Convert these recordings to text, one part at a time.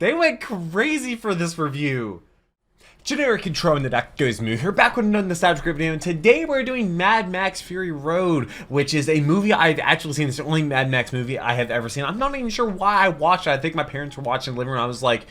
They went crazy for this review. Generic Control in the Deck goes Moo here, back with another nostalgic video, and today we're doing Mad Max Fury Road, which is a movie I've actually seen. It's the only Mad Max movie I have ever seen. I'm not even sure why I watched it. I think my parents were watching in the living room. I was like,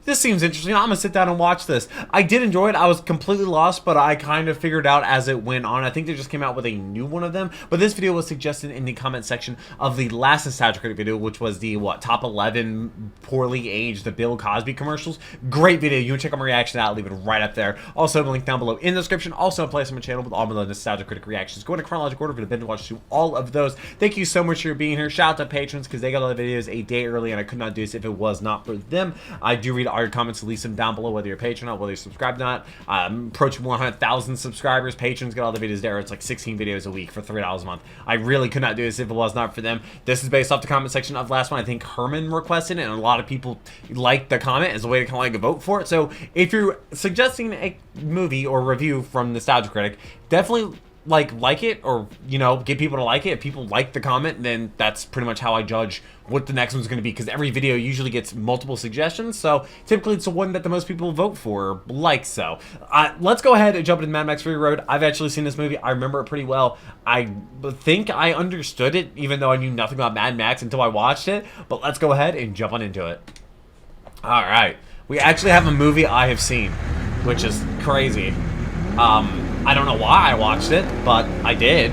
this seems interesting. I'm gonna sit down and watch this. I did enjoy it. I was completely lost, but I kind of figured out as it went on. I think they just came out with a new one of them, but this video was suggested in the comment section of the last Nostalgia Critic video, which was the, top 11 poorly aged, the Bill Cosby commercials. Great video. You can check out my reaction to that. I'll leave it right up there. Also, the link down below in the description. Also, a place on my channel with all my Nostalgia Critic reactions. Go in chronological order for the binge watch to all of those. Thank you so much for being here. Shout out to patrons because they got all the videos a day early, and I could not do this if it was not for them. I do read all your comments, at least them down below, whether you're a patron or not, whether you're subscribed or not. Approaching 100,000 subscribers. Patrons get all the videos there. It's like 16 videos a week for $3 a month. I really could not do this if it was not for them. This is based off the comment section of the last one. I think Herman requested it, and a lot of people liked the comment as a way to kind of like vote for it. So if you're suggesting a movie or review from Nostalgia Critic, definitely like it, or get people to like it. If people like the comment, then that's pretty much how I judge what the next one's going to be, because every video usually gets multiple suggestions, so typically it's the one that the most people vote for, so. Let's go ahead and jump into Mad Max Fury Road. I've actually seen this movie. I remember it pretty well. I think I understood it, even though I knew nothing about Mad Max until I watched it, but let's go ahead and jump on into it. Alright, we actually have a movie I have seen, which is crazy. I don't know why I watched it, but I did.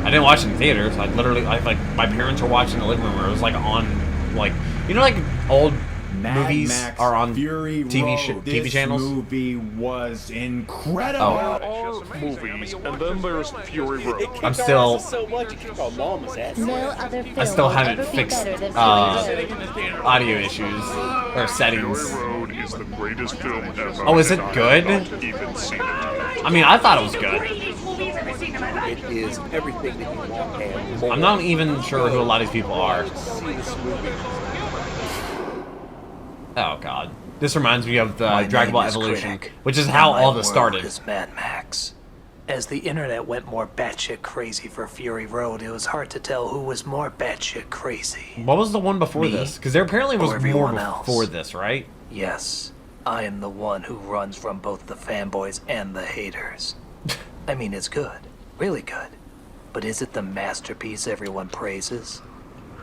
I didn't watch it in theaters. I literally, like, my parents were watching in the living room where it was, like, on, like, like, old movies are on Fury TV channels. This movie was incredible. Oh. Movies, and then there's Fury Road. I'm still, I still haven't fixed audio issues or settings. Fury Road is the greatest film ever. Oh, is it good? Even seen it. I mean, I thought it was good. It is everything that you want and more. I'm not even sure who a lot of these people are. See this movie. Oh god. This reminds me of the My Dragon Ball name is Evolution, Critic, which is and how my all this world started. is Mad Max. As the internet went more batshit crazy for Fury Road, it was hard to tell who was more batshit crazy. What was the one before Me this? Because there apparently was or more everyone else? before this, right? Yes, I am the one who runs from both the fanboys and the haters. I mean, it's good. Really good. But is it the masterpiece everyone praises?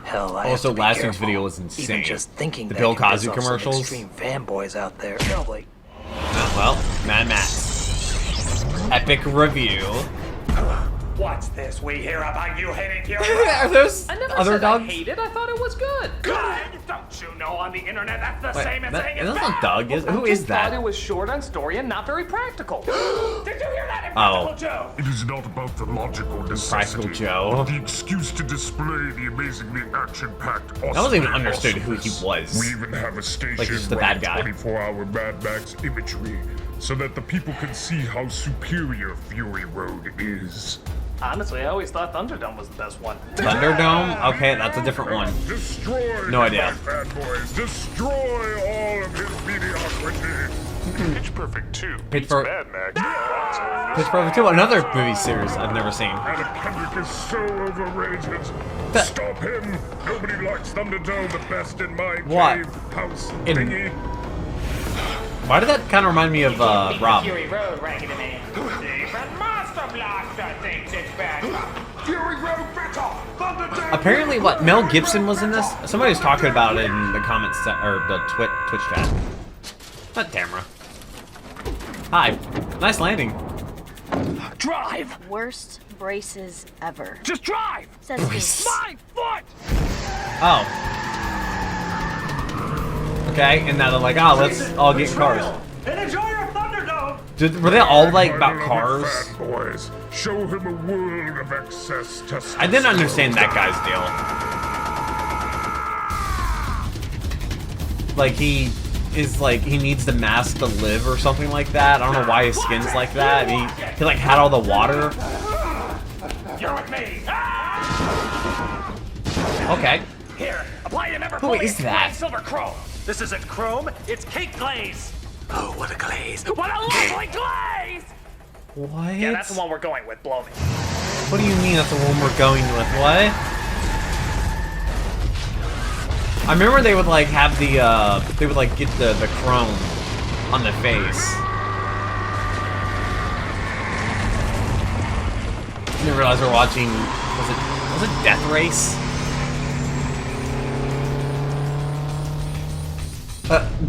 Hell, I Also, have to be last week's careful. video was insane. Even just thinking The that Bill can piss Cosby off some commercials. extreme fanboys out there. Like, Well, Mad Max. Epic review. What's this we hear about you hating Fury Are those I never other said dogs? I hate it. I thought it was good. Good? Don't you know on the internet that's the Wait, same as saying it's that's bad? not Doug. Who I is just thought that? it was short on story and not very practical. Did you hear that, Impractical Joe? It is not about the logical necessity, Practical Joe. but the excuse to display the amazingly action-packed. I wasn't even understood who he was. We even have a station Like, he's the bad guy. 24-hour Mad Max imagery, so that the people can see how superior Fury Road is. Honestly, I always thought Thunderdome was the best one. Thunderdome? Okay, that's a different one. Destroy No idea. my fanboys. Destroy all of his mediocrity. Pitch Perfect 2. Pitch Per- Mad Max. Pitch Perfect 2, another movie series I've never seen. Anna Kendrick is so overrated. That- Stop him. Nobody likes Thunderdome the best in my What? cave house In- thingy. Why did that kind of remind me of Rob? Fury Road, Raggedy Man. Even Monster Blaster thinks it's bad. Fury Road better. Thunderdome. Apparently, what, Mel Gibson was in this? Somebody was talking about it in the comments, or the Twitch chat. Not Tamara. Hi. Nice landing. Drive! Worst braces ever. Just drive! Says Braces. who? My foot! Oh. Okay, and now they're like, oh, let's all get in cars. And enjoy your Thunderdome! Were they all like about cars? Fanboys. Show him a world of excess testosterone. I didn't understand that guy's deal. Like, he is like, he needs the mask to live or something like that. I don't know why his skin's like that. He like had all the water. You're with me! Okay. Here, apply your never Who is that? silver chrome. This isn't chrome, it's cake glaze. oh, what a glaze. What a lovely glaze! What? Yeah, that's the one we're going with, blow me. What do you mean that's the one we're going with? What? I remember they would like have the they would like get the chrome on the face. I didn't realize we're watching, was it Death Race?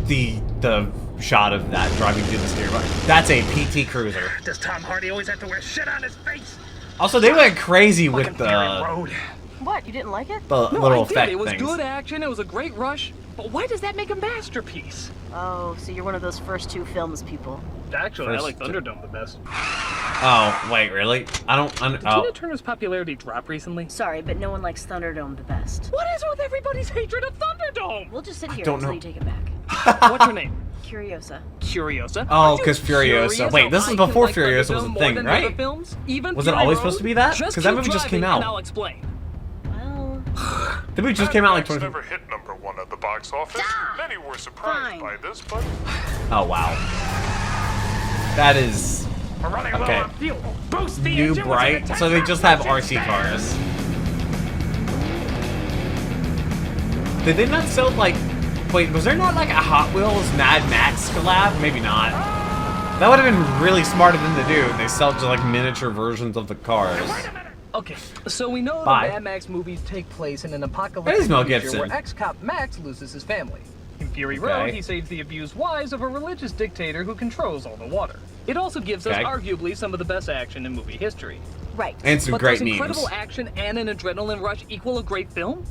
The shot of that driving through the steering wheel. That's a PT Cruiser. Does Tom Hardy always have to wear shit on his face? Also, they went crazy with the Road. What? You didn't like it? little effect It was things. good action, it was a great rush, but why does that make a masterpiece? Oh, so you're one of those first two films people. Actually, I First like Thunderdome the best. Oh, wait, really? I don't. Did Tina Turner's popularity drop recently? Sorry, but no one likes Thunderdome the best. What is with everybody's hatred of Thunderdome? We'll just sit here don't until know. you take it back. What's her name? Curiosa. Curiosa. Oh, Are you 'cause Furiosa. curious Wait, how this is I before can like Furiosa was a Thunderdome more thing, than right? other films? Even Was it Fury always Road? supposed to be that? Just 'Cause that keep movie just came driving and out. I'll explain. Well, The movie just came out like Mad 20. Max never hit #1 at the box office. Many were surprised Fine. by this, but Oh wow. That is We're running Okay. low on fuel. Boost the new engine. bright. So they just have RC cars. Did they not sell like? Wait, was there not like a Hot Wheels Mad Max collab? Maybe not. That would have been really smart of them to do. They sell just like miniature versions of the cars. Okay, so we know Bye. the Mad Max movies take place in an That apocalyptic is Mel future Gibson. where ex-cop Max loses his family. In Fury Okay. Road, he saves the abused wives of a religious dictator who controls all the water. It also gives us Okay. arguably some of the best action in movie history. right. And some But great does memes. incredible action and an adrenaline rush equal a great film?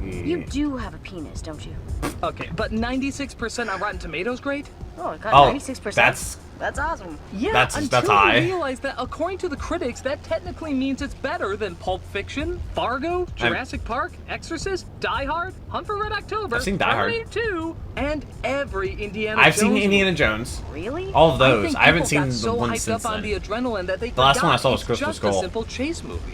You do have a penis, don't you? Okay, but 96% on Rotten Tomatoes grade? Oh, it got Oh, 96%. That's awesome. Yeah, That's until high. you realize that according to the critics, that technically means it's better than Pulp Fiction, Fargo, Jurassic Park, Exorcist, Die Hard, Hunt for Red October, I've seen Die Hard. Terminator 2, and every Indiana I've Jones seen movie. Indiana Jones. Really? All of I those. think I haven't people seen got the so one hyped since up on then. the adrenaline that they The last one I forgot saw was it's Crystal just Skull. a simple chase movie.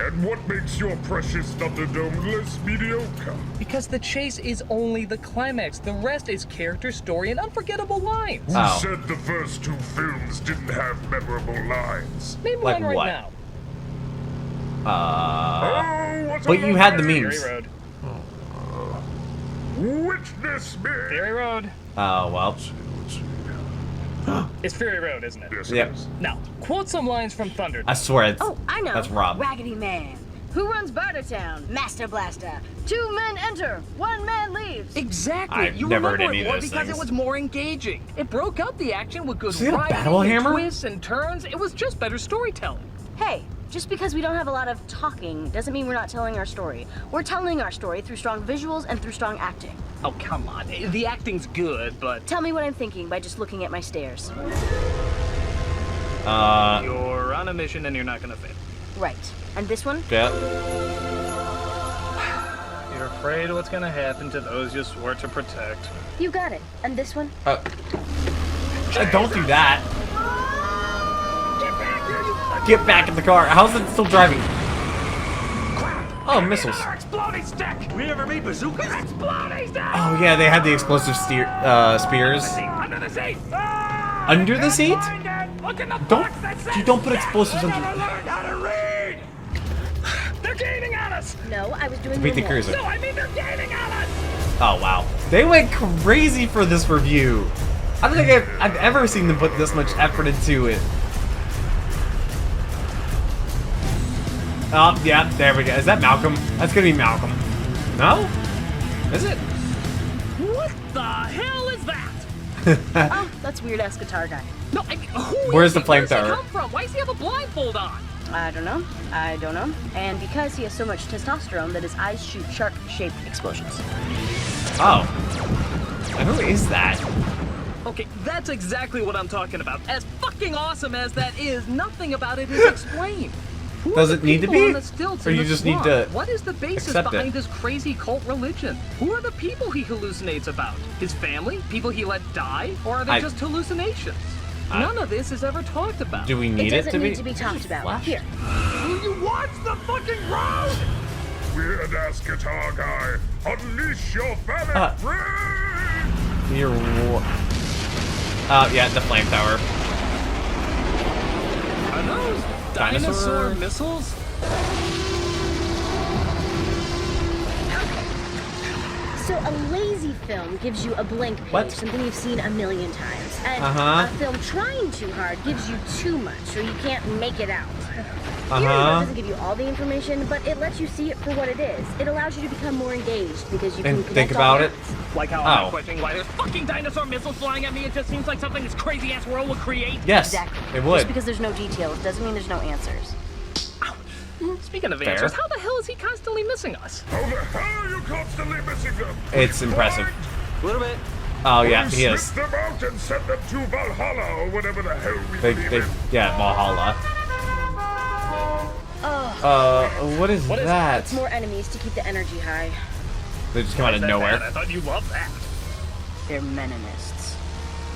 and what makes your precious Thunderdome less mediocre? Because the chase is only the climax. The rest is character, story, and unforgettable lines. Who Oh. said the first two films didn't have memorable lines? Name Like one right what? now. Oh, what But a you had the lovely- memes. Road. Witness me. Fury Road. Oh well. It's Fury Road, isn't it? Yes, Yep. it is. Now, quote some lines from Thunder. I swear it's. Oh, I know. That's Rob. Raggedy Man. Who runs Bartertown? Master Blaster. 2 men enter, 1 man leaves. Exactly. I've you never heard remember any it of more those because things. it was more engaging. It broke up the action with good Is it a writing battle and hammer? twists and turns. It was just better storytelling. Hey, just because we don't have a lot of talking doesn't mean we're not telling our story. We're telling our story through strong visuals and through strong acting. Oh, come on. The acting's good, but Tell me what I'm thinking by just looking at my stares. you're on a mission and you're not gonna fail. Right. And this one? Yeah. You're afraid of what's gonna happen to those you swore to protect. You got it. And this one? Don't do that. Get back in the car. How's it still driving? Oh, missiles. Exploding stick. We ever meet bazookas? Exploding stick. Oh yeah, they had the explosive spears. Under the seat. Under the seat? Look in the Don't box that says you don't put step. explosives They under. never learned how to read. They're gaining on us. No, I was doing Beat the more. cruiser. No, I mean they're gaining on us. Oh wow, they went crazy for this review. I don't think I've ever seen them put this much effort into it. Oh yeah, there we go. Is that Malcolm? That's gonna be Malcolm. No? Is it? What the hell is that? Oh, that's weird ass guitar guy. No, I mean, who Where's is the he? Where's he flamethrower? come from? Why does he have a blindfold on? I don't know. I don't know. And because he has so much testosterone that his eyes shoot shark-shaped explosions. Oh. And who is that? Okay, that's exactly what I'm talking about. As fucking awesome as that is, nothing about it is explained. Who Does are it the need to people be? on the stilts Or in you the just need swamp? to What is the basis accept it? behind this crazy cult religion? Who are the people he hallucinates about? His family? People he let die? Or are they I- just hallucinations? None of this is ever talked about. Do we need It it doesn't to be? need to be talked about. Flash? Here. Will you watch the fucking road? Weird ass guitar guy, unleash your phallic brain! You're. Yeah, the flamethrower. Are those Dinosaur? dinosaur missiles? a lazy film gives you a blank page, What? something you've seen a million times. And a film trying too hard gives you too much, or you can't make it out. Fury Road doesn't give you all the information, but it lets you see it for what it is. It allows you to become more engaged because you can And connect think all about the it. dots. Like how I'm not questioning why there's fucking dinosaur missiles flying at me. It just seems like something this crazy ass world would create. Yes, Exactly. it would. Just because there's no details doesn't mean there's no answers. Speaking of Fair. answers, how the hell is he constantly missing us? How the hell are you constantly missing them? It's impressive. A little bit. Oh yeah, We he is. sniff them out and send them to Valhalla or whatever the hell we They, believe in. yeah, Valhalla. What is that? It's more enemies to keep the energy high. They just come out of Bad. nowhere. I thought you loved that. They're meninists.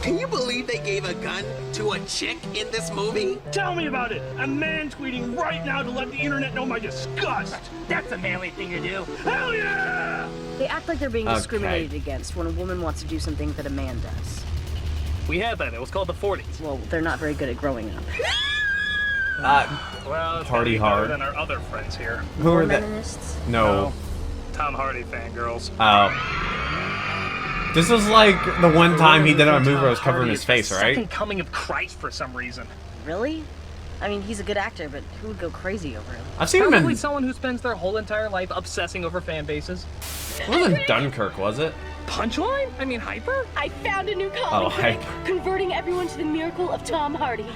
Can you believe they gave a gun to a chick in this movie? Tell me about it. A man tweeting right now to let the internet know my disgust. That's a manly thing to do. Hell yeah! They act like they're being Okay. discriminated against when a woman wants to do something that a man does. We had that. It was called the 40s. Well, they're not very good at growing up. Well, it's Party gotta be hard. better than our other friends here. Who are they? Meninists? No. Tom Hardy fangirls. This was like the one time he did a movie where it was covering his face, right? Second coming of Christ for some reason. Really? I mean, he's a good actor, but who would go crazy over him? I've seen him Probably in. someone who spends their whole entire life obsessing over fan bases. It wasn't Dunkirk, was it? Punchline? I mean, Hyper? I found a new calling, Oh, Critic, hype. converting everyone to the miracle of Tom Hardy.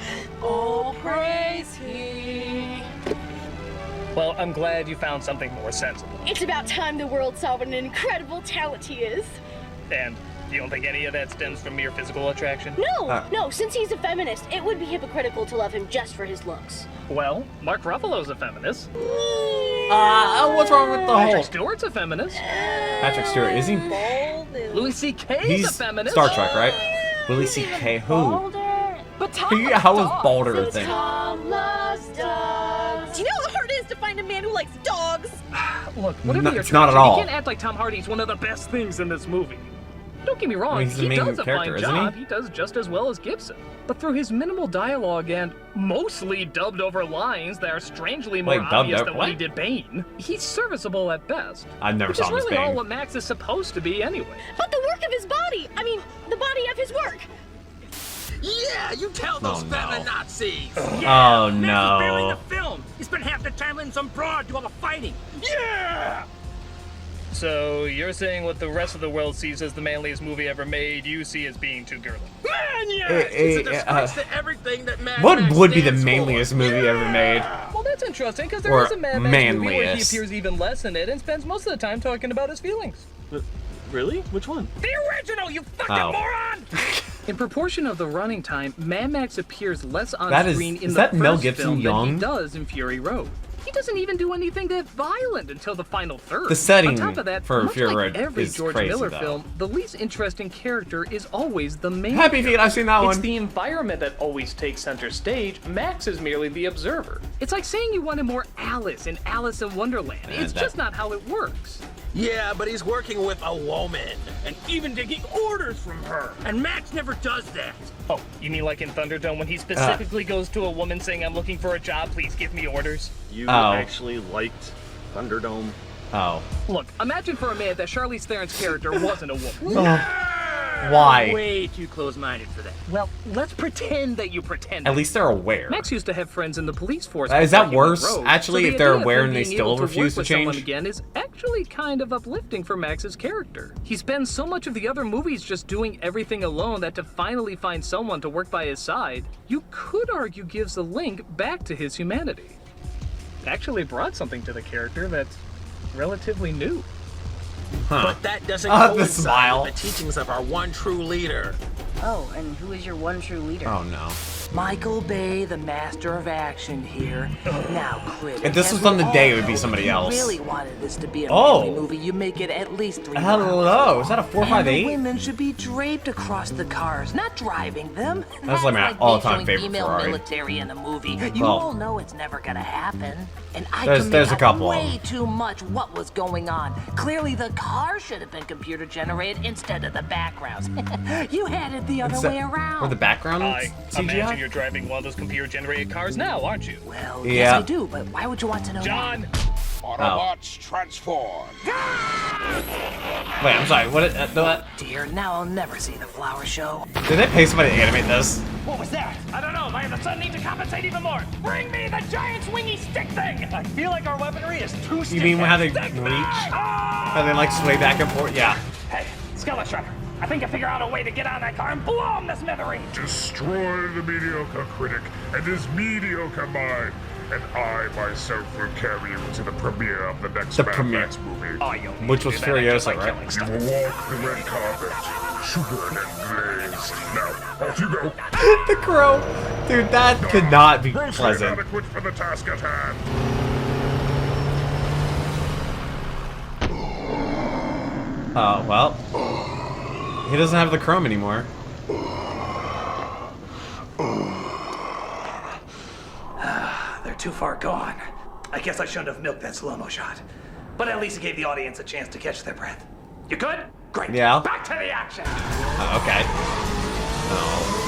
Oh, praise he. Well, I'm glad you found something more sensible. It's about time the world saw what an incredible talent he is. And you don't think any of that stems from mere physical attraction? No, since he's a feminist, it would be hypocritical to love him just for his looks. Well, Mark Ruffalo's a feminist. What's wrong with the Patrick whole? Stewart's a feminist. Patrick Stewart, is he? Louis C.K.'s a He's feminist. Star Trek, right? Willie C.K. Who? But Tom How is Balder a thing? Tom loves dogs. Do you know how hard it is to find a man who likes dogs? Look, whatever No, your it's not at attraction, all. You can't act like Tom Hardy's one of the best things in this movie. Don't get me wrong, I mean, he's the he main does a character, fine isn't job. he? He does just as well as Gibson. But through his minimal dialogue and mostly dubbed over lines that are strangely more Wait, dubbed obvious over- than when he what? did Bane, he's serviceable at best. I never Which saw is him as really all Bane. what Max is supposed to be anyway. But the work of his body! I mean, the body of his work! Yeah, you tell those Oh, no. feminazis. Oh no. Film. He spent half the time letting some broad do all the fighting. Yeah! So you're saying what the rest of the world sees as the manliest movie ever made, you see as being too girly? Man, yes! It's a disgrace to everything that Mad What Max would be the stands for. manliest movie ever made? Well, that's interesting, because there Or is a Mad Max movie where he manliest. appears even less in it and spends most of the time talking about his feelings. Really? Which one? The original, you fucking Oh. moron! In proportion of the running time, Mad Max appears less on That is- screen in is the that first Mel Gibson film young? than he does in Fury Road. He doesn't even do anything that violent until the final third. The setting on top of that, for much Fury like Road every is George crazy, Miller though. film, the least interesting character is always the main Happy Feet, I've seen that It's one. the environment that always takes center stage. Max is merely the observer. It's like saying you wanted more Alice in Alice in Wonderland. It's that- just not how it works. Yeah, but he's working with a woman. And even taking orders from her. And Max never does that. Oh, you mean like in Thunderdome when he specifically goes to a woman saying, "I'm looking for a job, please give me orders"? You Oh. actually liked Thunderdome? Oh. Look, imagine for a minute that Charlize Theron's character wasn't a woman. Why? Way too close-minded for that. Well, let's pretend that you pretend. At least they're aware. Max used to have friends in the police force. Is before that he went worse, rogue, actually, so if the they're idea of aware him and they being still able to refuse work to with someone change? again is actually kind of uplifting for Max's character. He spends so much of the other movies just doing everything alone that to finally find someone to work by his side, you could argue gives a link back to his humanity. Actually brought something to the character that's relatively new. But that doesn't The coincide smile. with the teachings of our one true leader. Oh, and who is your one true leader? Oh no. Michael Bay, the master of action here. Now, Critic. If this as was we on the all day, it would be know, somebody if else. You really wanted this to be a Oh. manly movie, you make it at least 3 Hello, rounds is that a long. 458? And the women should be draped across the cars, not driving them. That's like my being all-time showing favorite female Ferrari. military in a movie. You Well, all know it's never gonna happen. And I there's commend a couple of way them. too much what was going on. Clearly, the car should have been computer generated instead of the backgrounds. You had it the other way around. Or the background I imagine CGI? you're driving one of those computer-generated cars now, aren't you? Well, Yeah. yes, I do, but why would you want to know John, Autobots transform. Wait, I'm sorry. What? Dear, now I'll never see the flower show. Did they pay somebody to animate this? What was that? I don't know. Might the sun need to compensate even more. Bring me the giant swingy stick thing. I feel like our weaponry is too sticky. You mean how they reach? How they like sway back and forth? Yeah. Hey, Skeleton Shredder. I think I figured out a way to get on that car and blow him to smithereens. Destroy the mediocre critic and his mediocre mind, and I myself will carry you to the premiere of the next Mad Max movie. Oh, which was Furiosa, right? You will walk the red carpet, sugared and glazed. Now, off you go. The crow. Dude, that could not be pleasant. Inadequate for the task at hand. Oh, well. He doesn't have the chrome anymore. They're too far gone. I guess I shouldn't have milked that slow-mo shot. But at least it gave the audience a chance to catch their breath. You good? Great. Yeah. Back to the action. Okay. Oh.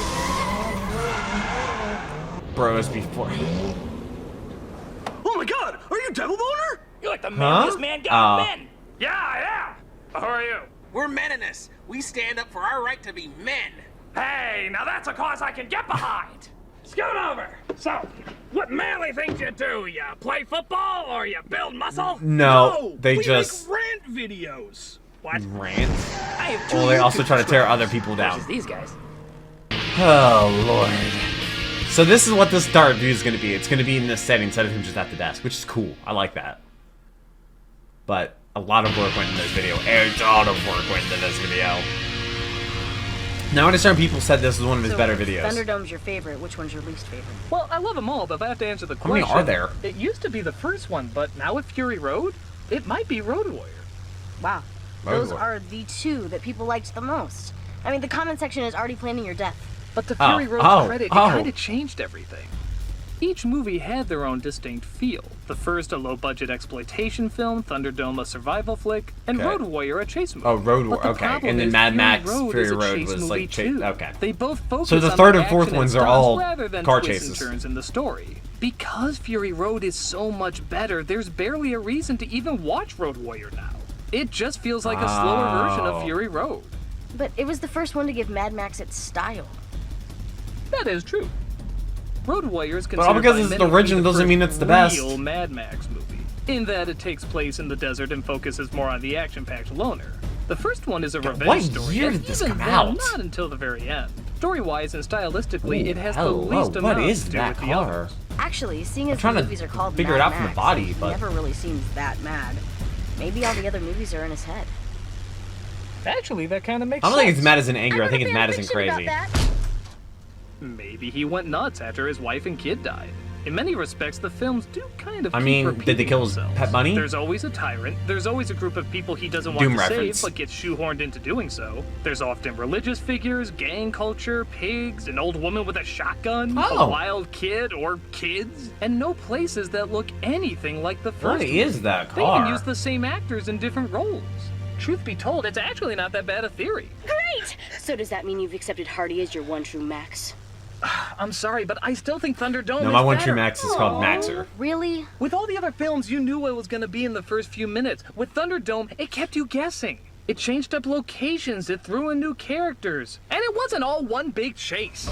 Bros before. Oh my god! Are you Devil Boner? You're like the manliest man got men. Yeah, I am. Who are you? We're meninists. We stand up for our right to be men. Hey, now that's a cause I can get behind. Scoot over. So, what manly things you do? You play football or you build muscle? No, they just make rant videos. What? Rant? I have Well, they also try to tear other people down. These guys. Oh lord. So this is what this start view is going to be. It's going to be in this setting instead of him just at the desk, which is cool. I like that. But a lot of work went into this video. A ton of work went into this video. Now I understand people said this was one of his better videos. Thunderdome's your favorite. Which one's your least favorite? Well, I love them all, but if I have to answer the question... How many are there? It used to be the first one, but now with Fury Road, it might be Road Warrior. Wow. Road Those Warrior. are the two that people liked the most. I mean, the comment section is already planning your death. But to Fury Road's credit, it kind of changed everything. Each movie had their own distinct feel. The first, a low-budget exploitation film, Thunderdome, a survival flick, and Road Warrior, a chase movie. Oh, Road Warrior, okay. And then Mad Max Fury Road was like chase. Okay. They both focus so the on third the and fourth action ones and are all stunts rather than car twists chases. and turns in the story. Because Fury Road is so much better, there's barely a reason to even watch Road Warrior now. It just feels like a slower version of Fury Road. But it was the first one to give Mad Max its style. That is true. Road Warrior is But all considered because by it's many the original to be doesn't mean it's the best. Real Mad Max movie, in that it takes place in the desert and focuses more on the action-packed loner. The first one is a revenge what story, year and did this even come then, out? not until the very end. Story-wise and stylistically, Ooh, it has hello, the least what amount is to do that with the car? others. Actually, seeing as the trying to movies are called figure Mad it out Max, from the body, he but- never really seems that mad. Maybe all the other movies are in his head. Actually, that kind of makes I don't sense. think it's mad as in anger. I think it's mad as in crazy. Maybe he went nuts after his wife and kid died. In many respects, the films do kind of I keep mean, repeating did they kill his themselves. pet bunny? There's always a tyrant. There's always a group of people he doesn't want Doom to reference. save, but gets shoehorned into doing so. There's often religious figures, gang culture, pigs, an old woman with a shotgun, Oh. a wild kid or kids, and no places that look anything like the first. What is one. that They even car? use the same actors in different roles. Truth be told, it's actually not that bad a theory. Great! So does that mean you've accepted Hardy as your one true Max? I'm sorry, but I still think Thunderdome No, is my one better. true Max is called Maxer. Really? With all the other films, you knew what was going to be in the first few minutes. With Thunderdome, it kept you guessing. It changed up locations, it threw in new characters, and it wasn't all one big chase.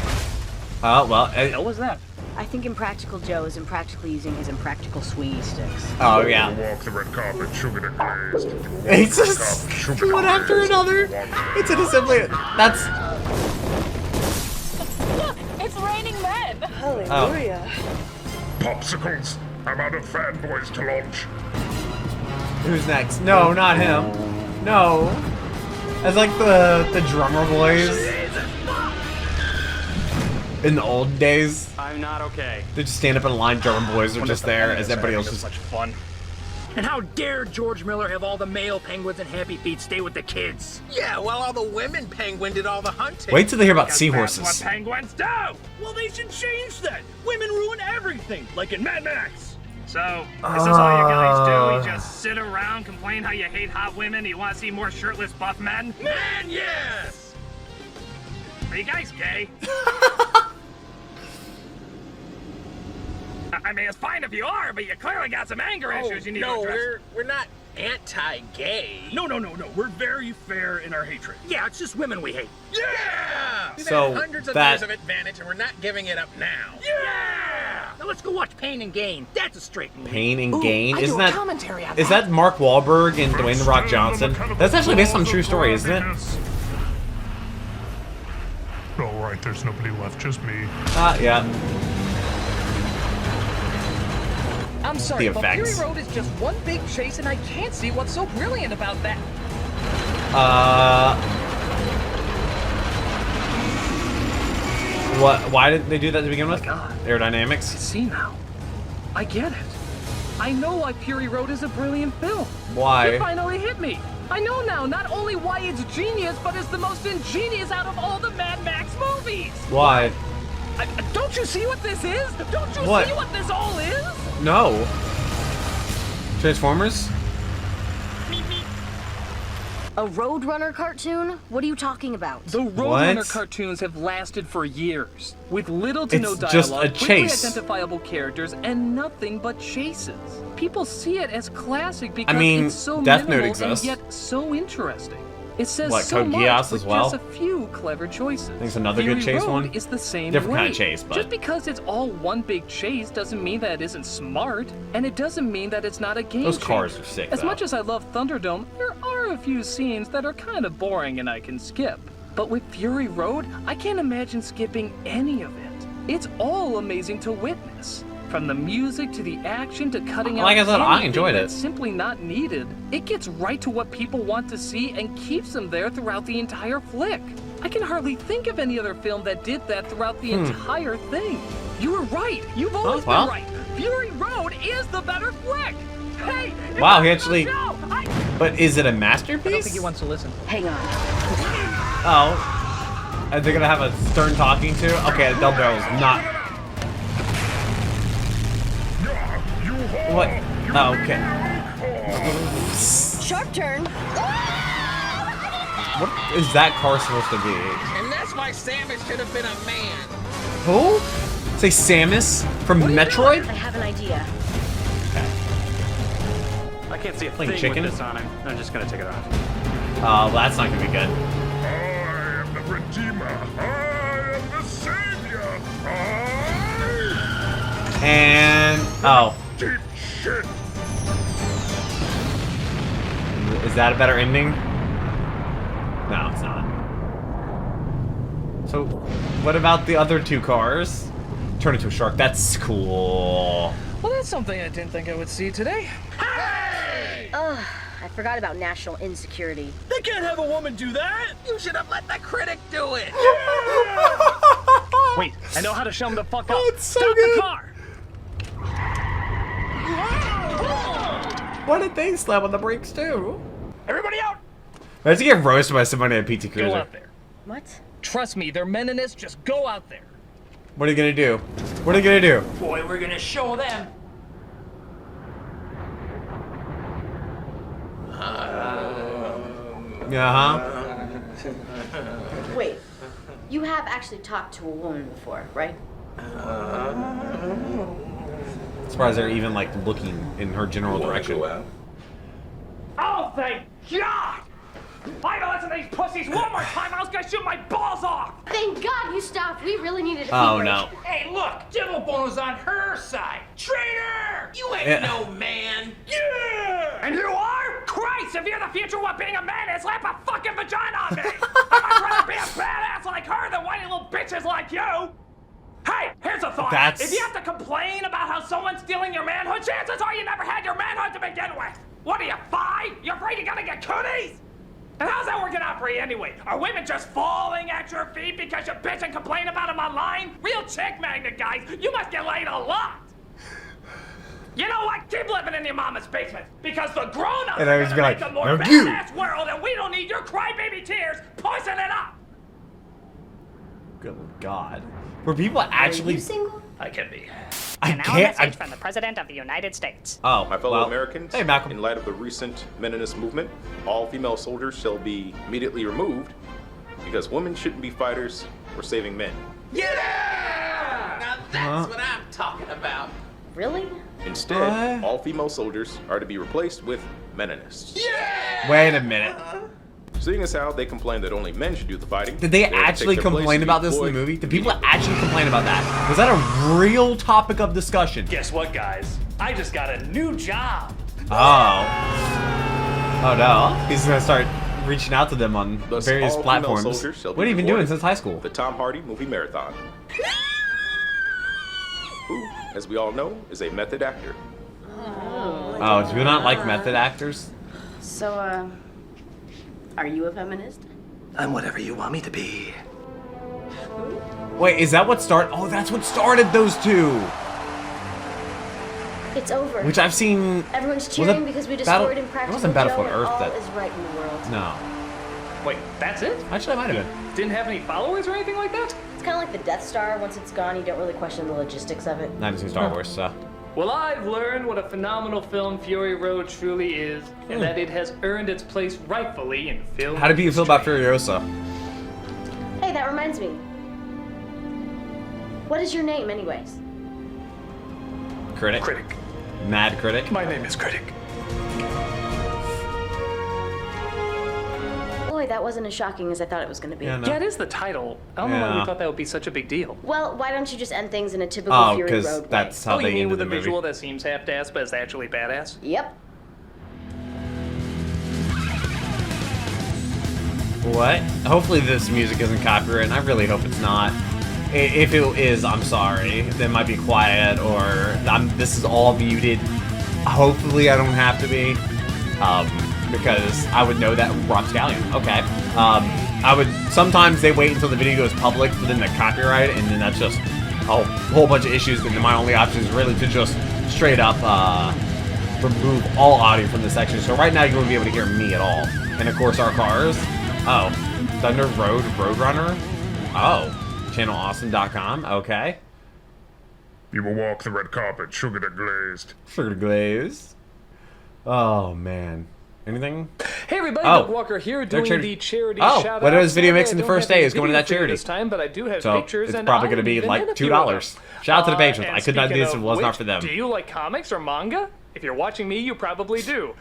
Oh, well. What was that? I think Impractical Joe is impractically using his impractical swingy sticks. Oh, yeah. Walk the red carpet, sugared and glazed. It's just one after another. It's an assembly. That's. Look, it's raining men. Hallelujah. Popsicles. I'm out of fanboys to launch. Who's next? No, not him. No. It's like the drummer boys. In the old days. I'm not okay. They just stand up in a line, drummer boys are just there as everybody else is. Such fun. And how dare George Miller have all the male penguins and Happy Feet stay with the kids? Yeah, while all the women penguin did all the hunting. Wait till they hear about Because seahorses. That's what penguins do. Well, they should change that. Women ruin everything, like in Mad Max. So, is this all you guys do? You just sit around, complain how you hate hot women, you want to see more shirtless buff men? Man, yes! Are you guys gay? I mean, it's fine if you are, but you clearly got some anger issues you need to address. we're not anti-gay. No. We're very fair in our hatred. Yeah, it's just women we hate. Yeah! We've So had hundreds of that- years of advantage, and we're not giving it up now. Yeah! Now let's go watch Pain and Gain. That's a straight movie. Pain and Ooh, Gain? I Isn't do a that commentary on is that Mark Wahlberg and Dwayne the Rock Johnson? That's actually based on a true story, isn't it? All right, there's nobody left, just me. Yeah. I'm sorry, The but Fury effects. Road is just one big chase, and I can't see what's so brilliant about that. What? Why did they do that to begin with? God. Aerodynamics. See now. I get it. I know why Fury Road is a brilliant film. Why? It finally hit me. I know now not only why it's genius, but it's the most ingenious out of all the Mad Max movies. Why? Don't you see what this is? Don't you What? see what this all is? No. Transformers? A Roadrunner cartoon? What are you talking about? The Roadrunner cartoons have lasted for years, with little to no It's dialogue, just a quickly chase. identifiable characters, and nothing but chases. People see it as classic because mean, it's so Death Note minimal exists. and yet so interesting. It says What, so Code much Geass with as well? just a few clever choices. Think it's another good Fury chase Road one? is the same Different way. kind of chase, but- Just because it's all one big chase doesn't mean that it isn't smart, and it doesn't mean that it's not a game Those cars changer. are sick, As though. much as I love Thunderdome, there are a few scenes that are kind of boring and I can skip. But with Fury Road, I can't imagine skipping any of it. It's all amazing to witness. From the music to the action to cutting out Like I said, I anything enjoyed it. that's simply not needed, it gets right to what people want to see and keeps them there throughout the entire flick. I can hardly think of any other film that did that throughout the entire thing. You were right. You've always well. been right. Fury Road is the better flick. Hey, it's Wow, a he good actually- show. But is it a I don't masterpiece? think he wants to listen. Hang on. Oh. Are they gonna have a stern talking to? Okay, Del Barrel's not. What? Oh, okay. Sharp turn. What is that car supposed to be? And that's why Samus should have been a man. Who? Say Samus from Metroid? I have an idea. I can't see a Playing thing chicken? with this on him. I'm just gonna take it off. Oh, that's not gonna be good. I am the Redeemer. I am the Savior. And oh, Deep shit. is that a better ending? No, it's not. So, what about the other two cars? Turn into a shark. That's cool. Well, that's something I didn't think I would see today. Ugh, I forgot about national insecurity. They can't have a woman do that. You should have let the critic do it. Wait, I know how to show him the fuck up. Oh, it's so Stop good. the car. Why did they slam on the brakes too? Everybody out. Let's get roasted by somebody at PT Go Cruiser. out there. What? Trust me, they're menace. Just go out there. What are you gonna do? What are you gonna do? Boy, we're gonna show them. Wait, you have actually talked to a woman before, right? Surprised they're even like looking in her general direction. Oh, thank God! If I had to listen to these pussies one more time, I was gonna shoot my balls off! Thank God you stopped. We really needed a Oh pee break. no. Hey, look, Dimblebone's on her side. Traitor! You ain't Yeah. no man. Yeah! And you are? Christ, if you're the future of what being a man is, slap a fucking vagina on me! I'd rather be a badass like her than whiny little bitches like you! Hey, here's a thought. That's- If you have to complain about how someone's stealing your manhood, chances are you never had your manhood to begin with! What are you, 5? You're afraid you're gonna get cooties? And how's that working out for you anyway? Are women just falling at your feet because you bitch and complain about them online? Real chick magnet, guys. You must get laid a lot. You know what? Keep living in your mama's basement because the grown-ups And I are was gonna like, make a more "No, you." badass world, and we don't need your crybaby tears poisoning it up. Good God. Were people actually? Are you single? I can be. I And now a can't. message from the President of the United States. Oh, My fellow well. Americans, Hey, Malcolm. in light of the recent meninist movement, all female soldiers shall be immediately removed because women shouldn't be fighters or saving men. Yeah! Now that's what I'm talking about. Really? Instead, all female soldiers are to be replaced with meninists. Wait a minute. Seeing as how they complain that only men should do the fighting. Did they are to take actually their place complain and about be this in the deployed movie? Did people actually complain about that? Was that a real topic of discussion? Guess what, guys? I just got a new job. Oh. Oh no. He's gonna start reaching out to them on Thus, various all platforms. female soldiers shall be What have you been doing rewarded since high school? The Tom Hardy Movie Marathon. Who, as we all know, is a method actor. Oh, do you not like method actors? So, are you a feminist? I'm whatever you want me to be. Wait, is that what started? Oh, that's what started those two. It's over. Which I've seen. Everyone's Was cheering it because we Battle- destroyed it Impractical wasn't Battlefield Joe and Earth all that- is right in the world. No. Wait, that's it? Actually, it might have been. Didn't have any followers or anything like that? It's kind of like the Death Star. Once it's gone, you don't really question the logistics of it. I haven't seen Star Wars, so. Well, I've learned what a phenomenal film Fury Road truly is, and that it has earned its place rightfully in film. How do you feel about Furiosa? Hey, that reminds me. What is your name, anyways? Critic? Critic. Mad Critic? My name is Critic. Boy, that wasn't as shocking as I thought it was going to be. Yeah, no. Yeah, it is the title. I don't know why Yeah. we thought that would be such a big deal. Well, why don't you just end things in a typical Oh, Fury because Road way? that's how Oh, they you mean ended with the a movie. visual that seems half-assed but is actually badass? Yep. What? Hopefully this music isn't copyrighted, and I really hope it's not. If it is, I'm sorry. That might be quiet, or this is all muted. Hopefully I don't have to be, because I would know that Rob Scallion. Okay. I would. Sometimes they wait until the video goes public for them to copyright it, and then that's just a whole bunch of issues. And my only option is really to just straight up remove all audio from this section. So right now you won't be able to hear me at all, and of course our cars. Oh, Thunder Road Roadrunner. Oh, channelawesome.com. Okay. You will walk the red carpet, sugar glazed. Sugar glazed. Oh man. Anything? Hey everybody, Oh, Doug Walker here they're doing the charity Oh, shout-out. what is Video Sadly, Mixing I the don't first have day any is going to that video for you charity. this time, but I do have So pictures, it's and probably I'll going to be even like edit a few of $2. them. Shout out to the patrons. And I could not do speaking this if it of was not which, for them. Do you like comics or manga? If you're watching me, you probably do.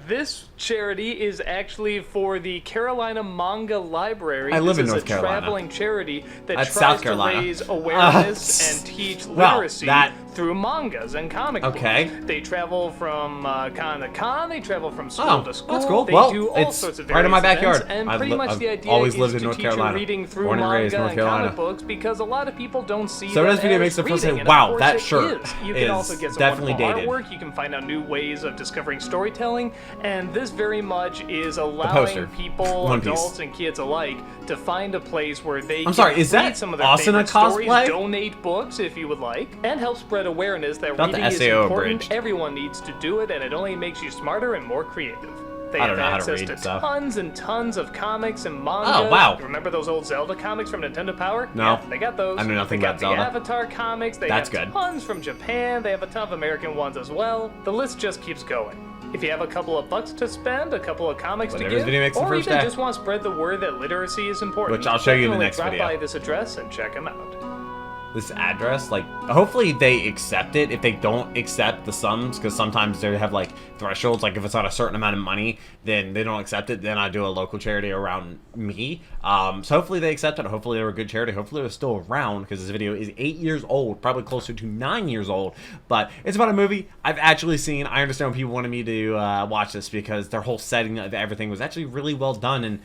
This charity is actually for the Carolina Manga Library. I live in This North is a Carolina. traveling charity that That's tries South Carolina. to raise awareness and teach well, literacy that- through mangas and comic Okay. books. They travel from con to con. They travel from school to school. That's cool. They Well, do all it's sorts of right in my various backyard. events, and I've pretty much the I've idea always is lived in to North teach you Carolina. reading through Born and manga raised North and Carolina. comic books because a lot of people don't see So them does Video as Makes the first reading, say, and wow, of course that it shirt is. You can also get some definitely wonderful dated. artwork. You can find out new ways of discovering storytelling, and this very much is poster. allowing people, One Piece. adults and kids alike, to find a place where they I'm sorry, can is that read some of their Asuna favorite stories, cosplay? donate books if you would like, and help spread awareness that Not the reading is SAO important. abridged. Everyone needs to do it, and it only makes you smarter and more creative. They I have don't know how to access read, to so. tons and tons of comics and manga. Oh, wow. Remember those old Zelda comics from Nintendo Power? No. Yeah, they got those. I know nothing they got about Zelda. The Avatar comics. They That's have good. tons from Japan. They have a ton of American ones as well. The list just keeps going. If you have a couple of bucks to spend, a couple of comics Whatever to give, Video Makes the or first even day. just want to spread the word that literacy is important, Which I'll show you in the definitely next drop video. by this address and check them out. This address, like, hopefully they accept it. If they don't accept the sums, because sometimes they have like thresholds, like if it's not a certain amount of money, then they don't accept it. Then I do a local charity around me. So hopefully they accept it. Hopefully they're a good charity. Hopefully they're still around, because this video is 8 years old, probably closer to 9 years old. But it's about a movie I've actually seen. I understand when people wanted me to watch this because their whole setting of everything was actually really well done. And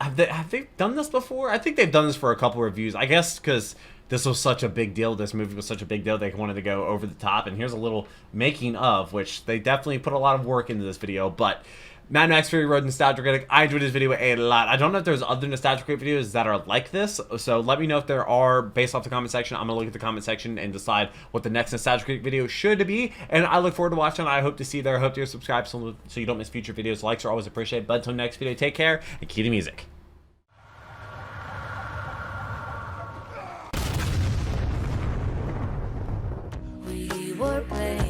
have they done this before? I think they've done this for a couple reviews. I guess because this was such a big deal. This movie was such a big deal. They wanted to go over the top. And here's a little making of, which they definitely put a lot of work into this video. But Mad Max Fury Road Nostalgia Critic, I enjoyed this video a lot. I don't know if there's other Nostalgia Critic videos that are like this. So let me know if there are based off the comment section. I'm going to look at the comment section and decide what the next Nostalgia Critic video should be. And I look forward to watching it. I hope to see you there. I hope you're subscribed so you don't miss future videos. Likes are always appreciated. But until next video, take care and keep the music. We were playing